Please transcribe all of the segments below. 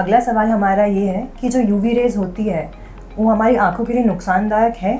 अगला सवाल हमारा ये है कि जो यूवी रेज होती है वो हमारी आंखों के लिए नुकसानदायक है?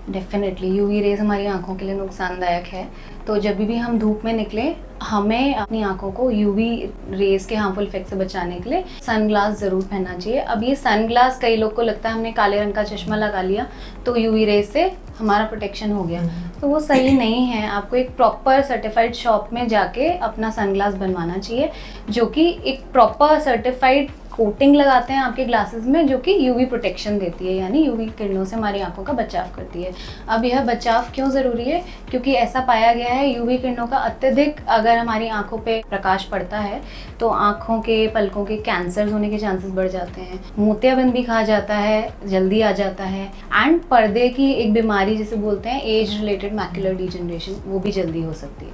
डेफिनेटली यूवी रेज हमारी आंखों के लिए नुकसानदायक है। तो जब भी हम धूप में निकले हमें अपनी आंखों को यूवी रेज के हार्मफुल इफेक्ट से बचाने के लिए सनग्लास ज़रूर पहनना चाहिए। अब ये सनग्लास कई लोग को लगता है हमने काले रंग का चश्मा लगा लिया तो यूवी रेज से हमारा प्रोटेक्शन हो गया, तो वो सही नहीं है। आपको एक प्रॉपर सर्टिफाइड शॉप में जाके अपना सनग्लास बनवाना चाहिए जो कि एक प्रॉपर सर्टिफाइड कोटिंग लगाते हैं आपके ग्लासेस में जो कि यूवी प्रोटेक्शन देती है, यानी यूवी किरणों से हमारी आंखों का बचाव करती है। अब यह बचाव क्यों ज़रूरी है? क्योंकि ऐसा पाया गया है यूवी किरणों का अत्यधिक अगर हमारी आंखों पे प्रकाश पड़ता है तो आंखों के पलकों के कैंसर होने के चांसेस बढ़ जाते हैं, मोतियाबिंद भी कहा जाता है जल्दी आ जाता है, एंड पर्दे की एक बीमारी जिसे बोलते हैं एज रिलेटेड मैक्युलर डिजनरेशन, वो भी जल्दी हो सकती है।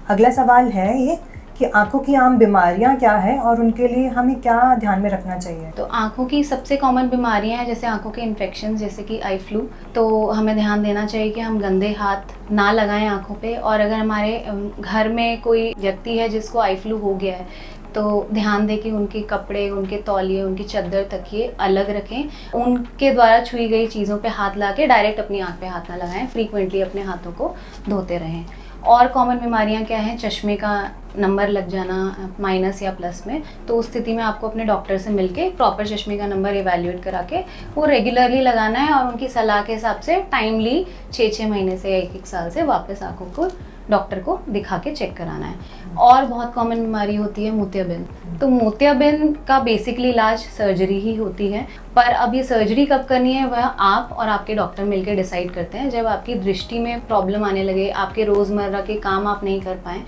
अगला सवाल है ये कि आंखों की आम बीमारियां क्या है और उनके लिए हमें क्या ध्यान में रखना चाहिए? तो आंखों की सबसे कॉमन बीमारियां हैं जैसे आंखों के इन्फेक्शन जैसे कि आई फ्लू। तो हमें ध्यान देना चाहिए कि हम गंदे हाथ ना लगाएं आंखों पे, और अगर हमारे घर में कोई व्यक्ति है जिसको आई फ्लू हो गया है तो ध्यान दें कि उनके कपड़े, उनके तौलिए, उनकी चादर, तकिए अलग रखें। उनके द्वारा छुई गई चीज़ों पे हाथ ला के डायरेक्ट अपनी आंख पे हाथ ना लगाएं, फ्रीक्वेंटली अपने हाथों को धोते रहें। और कॉमन बीमारियां क्या हैं? चश्मे का नंबर लग जाना माइनस या प्लस में, तो उस स्थिति में आपको अपने डॉक्टर से मिलके प्रॉपर चश्मे का नंबर इवैल्यूएट करा के वो रेगुलरली लगाना है और उनकी सलाह के हिसाब से टाइमली 6-6 महीने से या 1-1 साल से वापस आंखों को डॉक्टर को दिखा के चेक कराना है। और बहुत कॉमन बीमारी होती है मोतियाबिंद। तो मोतियाबिंद का बेसिकली इलाज सर्जरी ही होती है, पर अब ये सर्जरी कब करनी है वह आप और आपके डॉक्टर मिलकर डिसाइड करते हैं। जब आपकी दृष्टि में प्रॉब्लम आने लगे, आपके रोज़मर्रा के काम आप नहीं कर पाएँ,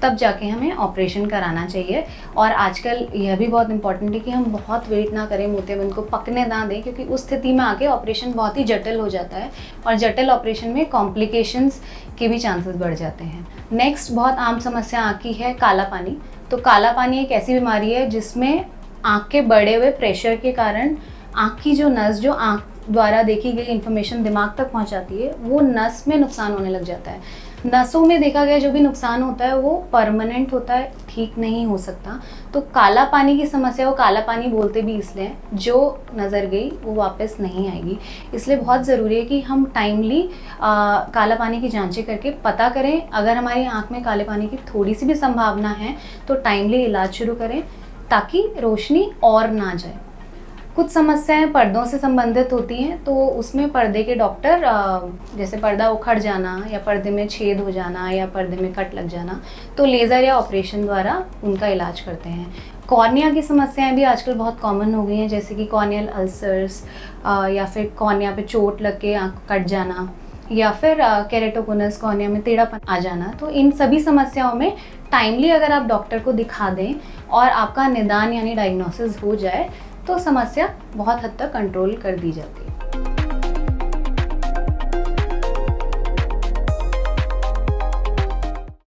तब जाके हमें ऑपरेशन कराना चाहिए। और आजकल यह भी बहुत इंपॉर्टेंट है कि हम बहुत वेट ना करें, मोतियाबिंद को पकने ना दें, क्योंकि उस स्थिति में आके ऑपरेशन बहुत ही जटिल हो जाता है और जटिल ऑपरेशन में कॉम्प्लिकेशंस के भी चांसेस बढ़ जाते हैं। नेक्स्ट बहुत आम समस्या आँख की है काला पानी। तो काला पानी एक ऐसी बीमारी है जिसमें आँख के बढ़े हुए प्रेशर के कारण आँख की जो नस जो आँख द्वारा देखी गई इन्फॉर्मेशन दिमाग तक पहुंचाती है वो नस में नुकसान होने लग जाता है। नसों में देखा गया जो भी नुकसान होता है वो परमानेंट होता है, ठीक नहीं हो सकता। तो काला पानी की समस्या, वो काला पानी बोलते भी इसलिए जो नज़र गई वो वापस नहीं आएगी, इसलिए बहुत ज़रूरी है कि हम टाइमली काला पानी की जांचें करके पता करें। अगर हमारी आँख में काले पानी की थोड़ी सी भी संभावना है तो टाइमली इलाज शुरू करें ताकि रोशनी और ना जाए। कुछ समस्याएं पर्दों से संबंधित होती हैं, तो उसमें पर्दे के डॉक्टर जैसे पर्दा उखड़ जाना या पर्दे में छेद हो जाना या पर्दे में कट लग जाना, तो लेज़र या ऑपरेशन द्वारा उनका इलाज करते हैं। कॉर्निया की समस्याएं भी आजकल बहुत कॉमन हो गई हैं, जैसे कि कॉर्नियल अल्सर्स या फिर कॉर्निया पे चोट लग के आँख कट जाना या फिर केरेटोकोनस, कॉर्निया में टेढ़ापन आ जाना। तो इन सभी समस्याओं में टाइमली अगर आप डॉक्टर को दिखा दें और आपका निदान यानी डायग्नोसिस हो जाए तो समस्या बहुत हद तक कंट्रोल कर दी जाती है।